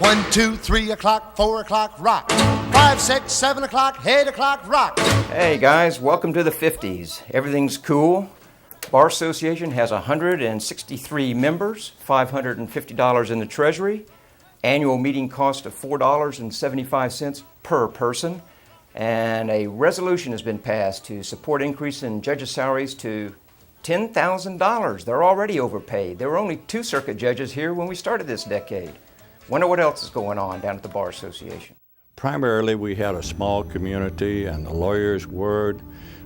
1, 2, 3 o'clock, 4 o'clock, rock. 5, 6, 7 o'clock, 8 o'clock, rock. Hey guys, welcome to the 50s. Everything's cool. Bar Association has 163 members, $550 in the treasury, annual meeting cost of $4.75 per person, and a resolution has been passed to support increase in judges' salaries to $10,000. They're already overpaid. There were only 2 circuit judges here when we started this decade. Wonder what else is going on down at the Bar Association. Primarily, we had a small community, and the lawyer's word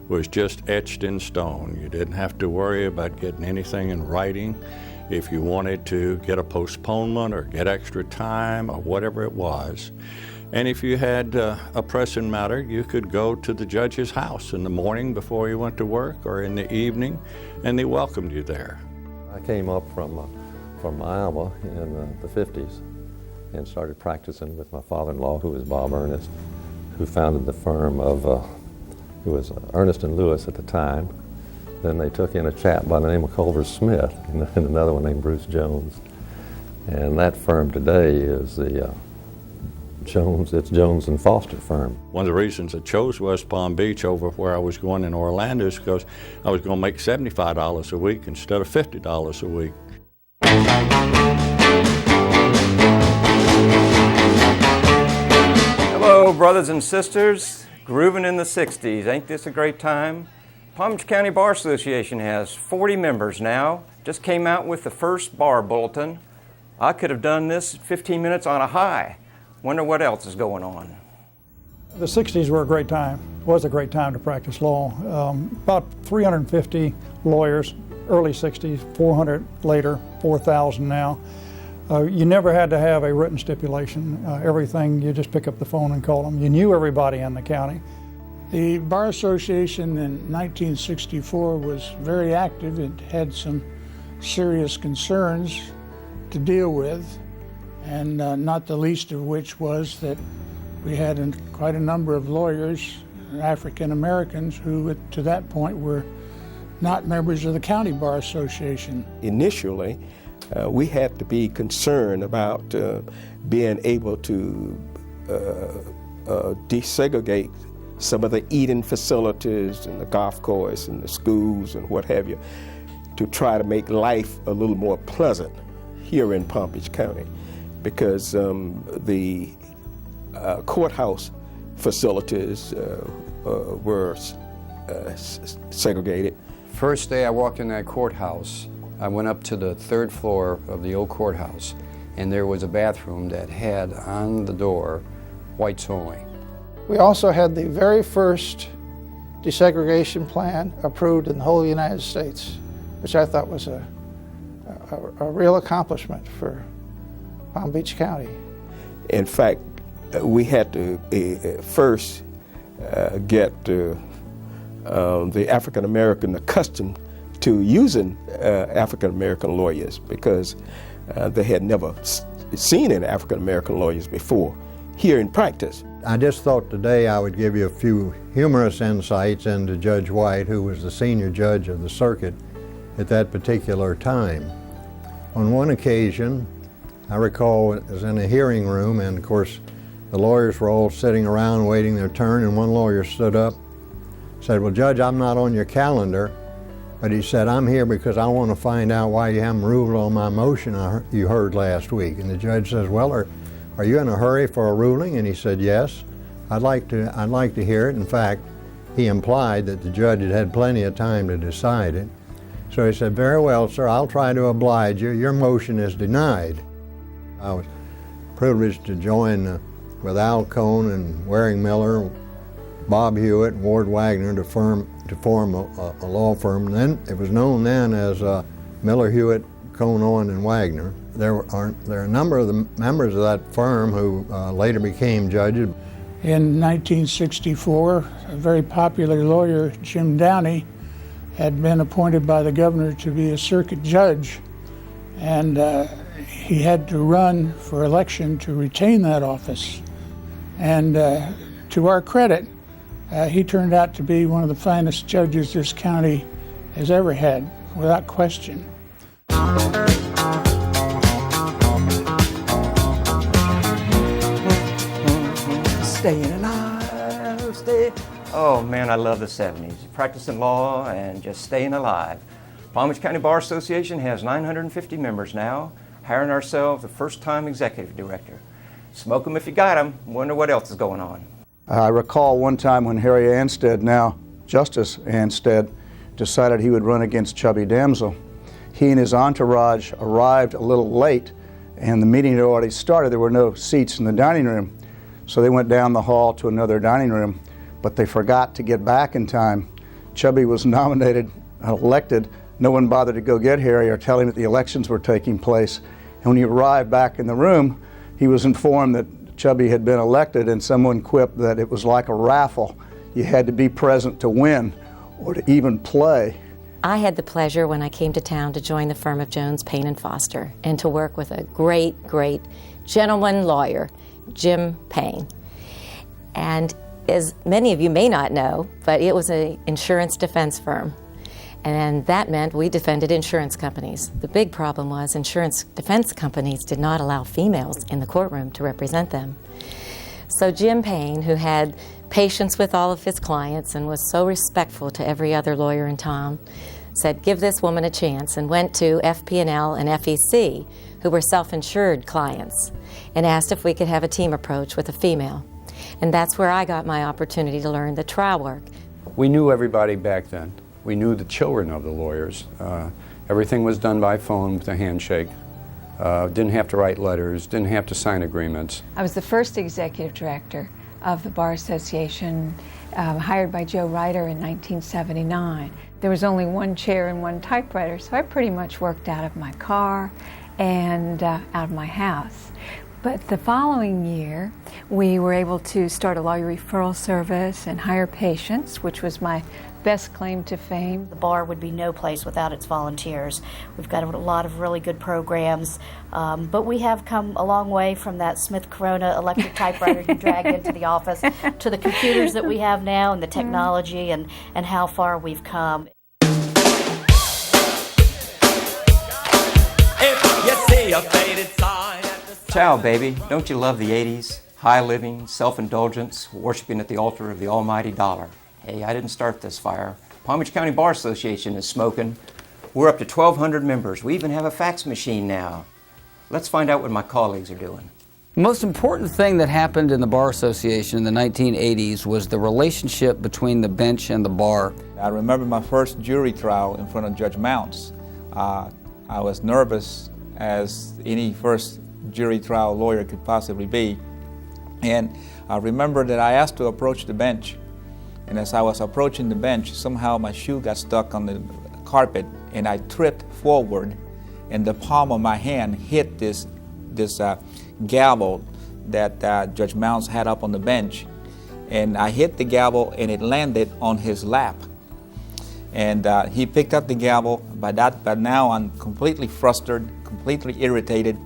was just etched in stone. You didn't have to worry about getting anything in writing. If you wanted to get a postponement or get extra time or whatever it was. And if you had a pressing matter, you could go to the judge's house in the morning before you went to work or in the evening, and they welcomed you there. I came up from Iowa in the 50s and started practicing with my father-in-law, who was Bob Ernest, who founded the firm of, who was Ernest and Lewis at the time. Then they took in a chap by the name of Culver Smith and another one named Bruce Jones. And that firm today is the it's Jones and Foster firm. One of the reasons I chose West Palm Beach over where I was going in Orlando is because I was going to make $75 a week instead of $50 a week. Hello, brothers and sisters. Grooving in the 60s. Ain't this a great time? Palm Beach County Bar Association has 40 members now. Just came out with the first bar bulletin. I could have done this 15 minutes on a high. Wonder what else is going on. The 60s were a great time. It was a great time to practice law. About 350 lawyers, early 60s, 400 later, 4,000 now. You never had to have a written stipulation. Everything, you just pick up the phone and call them. You knew everybody in the county. The Bar Association in 1964 was very active. It had some serious concerns to deal with, and not the least of which was that we had quite a number of lawyers, African Americans, who to that point were not members of the County Bar Association. Initially, we had to be concerned about being able to desegregate some of the eating facilities and the golf course and the schools and what have you, to try to make life a little more pleasant here in Palm Beach County, because the courthouse facilities were segregated. First day I walked in that courthouse, I went up to the 3rd floor of the old courthouse, and there was a bathroom that had on the door whites only. We also had the very first desegregation plan approved in the whole United States, which I thought was a real accomplishment for Palm Beach County. In fact, we had to first get the African American accustomed to using African American lawyers, because they had never seen any African American lawyers before here in practice. I just thought today I would give you a few humorous insights into Judge White, who was the senior judge of the circuit at that particular time. On one occasion, I recall it was in a hearing room, and of course the lawyers were all sitting around waiting their turn, and one lawyer stood up, said, "Well, Judge, I'm not on your calendar," but he said, "I'm here because I want to find out why you haven't ruled on my motion you heard last week." And the judge says, "Well, are you in a hurry for a ruling?" And he said, "Yes, I'd like to hear it." In fact, he implied that the judge had had plenty of time to decide it. So he said, "Very well, sir, I'll try to oblige you. Your motion is denied." I was privileged to join with Al Cohn and Waring Miller, Bob Hewitt, and Ward Wagner to form a law firm. And then it was known then as Miller, Hewitt, Cohn, Owen, and Wagner. There are a number of the members of that firm who later became judges. In 1964, a very popular lawyer, Jim Downey, had been appointed by the governor to be a circuit judge, and he had to run for election to retain that office. And to our credit, he turned out to be one of the finest judges this county has ever had, without question. staying alive, stay. Oh man, I love the 70s. Practicing law and just staying alive. Palm Beach County Bar Association has 950 members now, hiring ourselves a first-time executive director. Smoke them if you got them. Wonder what else is going on. I recall one time when Harry Anstead, now Justice Anstead, decided he would run against Chubby Damsel. He and his entourage arrived a little late, and the meeting had already started. There were no seats in the dining room, so they went down the hall to another dining room, but they forgot to get back in time. Chubby was nominated and elected. No one bothered to go get Harry or tell him that the elections were taking place. And when he arrived back in the room, he was informed that Chubby had been elected, and someone quipped that it was like a raffle. You had to be present to win or to even play. I had the pleasure when I came to town to join the firm of Jones, Payne and Foster and to work with a great gentleman lawyer, Jim Payne. And as many of you may not know, but it was an insurance defense firm. And that meant we defended insurance companies. The big problem was insurance defense companies did not allow females in the courtroom to represent them. So Jim Payne, who had patience with all of his clients and was so respectful to every other lawyer in town, said, give this woman a chance, and went to FP&L and FEC, who were self-insured clients, and asked if we could have a team approach with a female. And that's where I got my opportunity to learn the trial work. We knew everybody back then. We knew the children of the lawyers. Everything was done by phone with a handshake. Didn't have to write letters, didn't have to sign agreements. I was the first executive director of the Bar Association, hired by Joe Ryder in 1979. There was only one chair and one typewriter, so I pretty much worked out of my car and out of my house. But the following year, we were able to start a lawyer referral service and hire patients, which was my best claim to fame. The bar would be no place without its volunteers. We've got a lot of really good programs, but we have come a long way from that Smith Corona electric typewriter you dragged into the office to the computers that we have now and the technology and how far we've come. If you see a faded sign at the Ciao, baby. Don't you love the 80s? High living, self-indulgence, worshiping at the altar of the almighty dollar. Hey, I didn't start this fire. Palm Beach County Bar Association is smoking. We're up to 1,200 members. We even have a fax machine now. Let's find out what my colleagues are doing. The most important thing that happened in the Bar Association in the 1980s was the relationship between the bench and the bar. I remember my first jury trial in front of Judge Mounts. I was nervous as any first jury trial lawyer could possibly be. And I remember that I asked to approach the bench. And as I was approaching the bench, somehow my shoe got stuck on the carpet and I tripped forward and the palm of my hand hit this gavel that Judge Mounts had up on the bench. And I hit the gavel and it landed on his lap. And he picked up the gavel. By now I'm completely frustrated, completely irritated,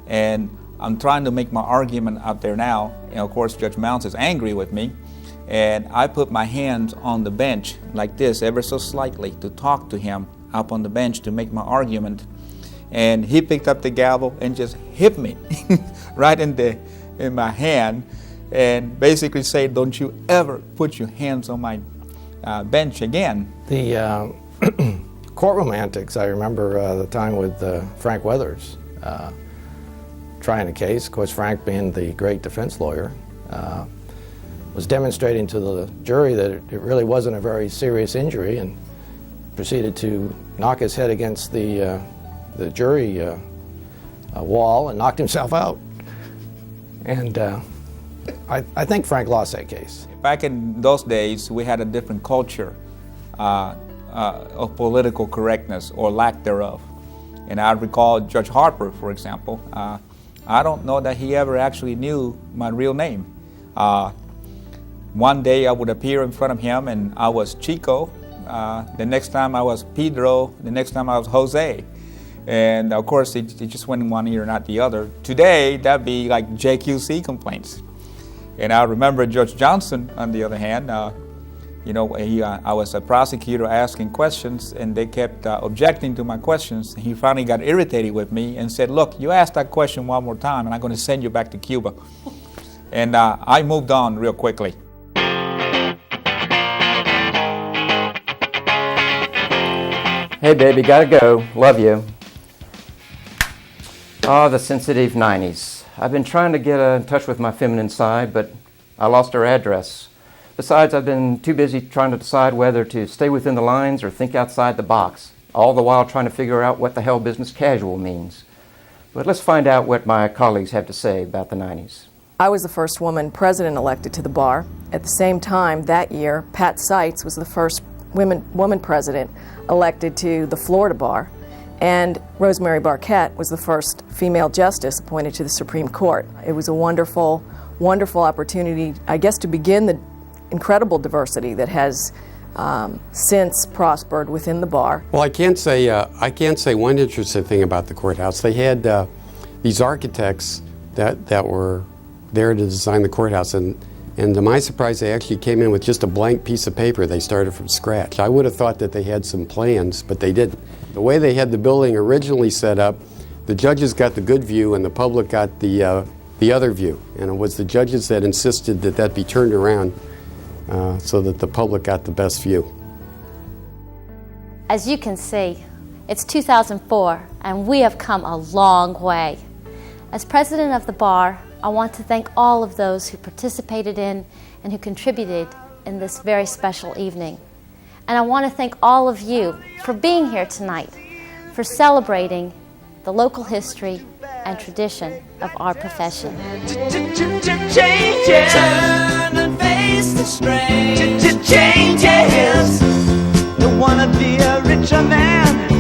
and I'm trying to make my argument out there now. And of course Judge Mounts is angry with me. And I put my hands on the bench like this, ever so slightly, to talk to him up on the bench to make my argument. And he picked up the gavel and just hit me right in my hand and basically said, don't you ever put your hands on my bench again. The courtroom antics, I remember the time with Frank Weathers trying a case. Of course, Frank being the great defense lawyer, was demonstrating to the jury that it really wasn't a very serious injury and proceeded to knock his head against the jury wall and knocked himself out. And I think Frank lost that case. Back in those days, we had a different culture of political correctness or lack thereof. And I recall Judge Harper, for example. I don't know that he ever actually knew my real name. One day I would appear in front of him and I was Chico. The next time I was Pedro. The next time I was Jose. And of course it just went in one ear, not the other. Today that'd be like JQC complaints. And I remember Judge Johnson, on the other hand, I was a prosecutor asking questions and they kept objecting to my questions. He finally got irritated with me and said, look, you asked that question one more time and I'm going to send you back to Cuba. and I moved on real quickly. Hey baby, gotta go. Love you. Oh, the sensitive 90s. I've been trying to get in touch with my feminine side, but I lost her address. Besides, I've been too busy trying to decide whether to stay within the lines or think outside the box, all the while trying to figure out what the hell business casual means. But let's find out what my colleagues have to say about the 90s. I was the first woman president elected to the bar. At the same time that year, Pat Seitz was the first woman president elected to the Florida bar, and Rosemary Barquette was the first female justice appointed to the Supreme Court. It was a wonderful, wonderful opportunity, I guess, to begin the incredible diversity that has since prospered within the bar. Well, I can't say one interesting thing about the courthouse. They had these architects that were there to design the courthouse, and to my surprise, they actually came in with just a blank piece of paper. They started from scratch. I would have thought that they had some plans, but they didn't. The way they had the building originally set up, the judges got the good view and the public got the other view. And it was the judges that insisted that that be turned around so that the public got the best view. As you can see, it's 2004 and we have come a long way. As president of the bar, I want to thank all of those who participated in and who contributed in this very special evening. And I want to thank all of you for being here tonight, for celebrating the local history and tradition of our profession. Changes. Turn and face the strain. Changes. Don't wanna be a richer man.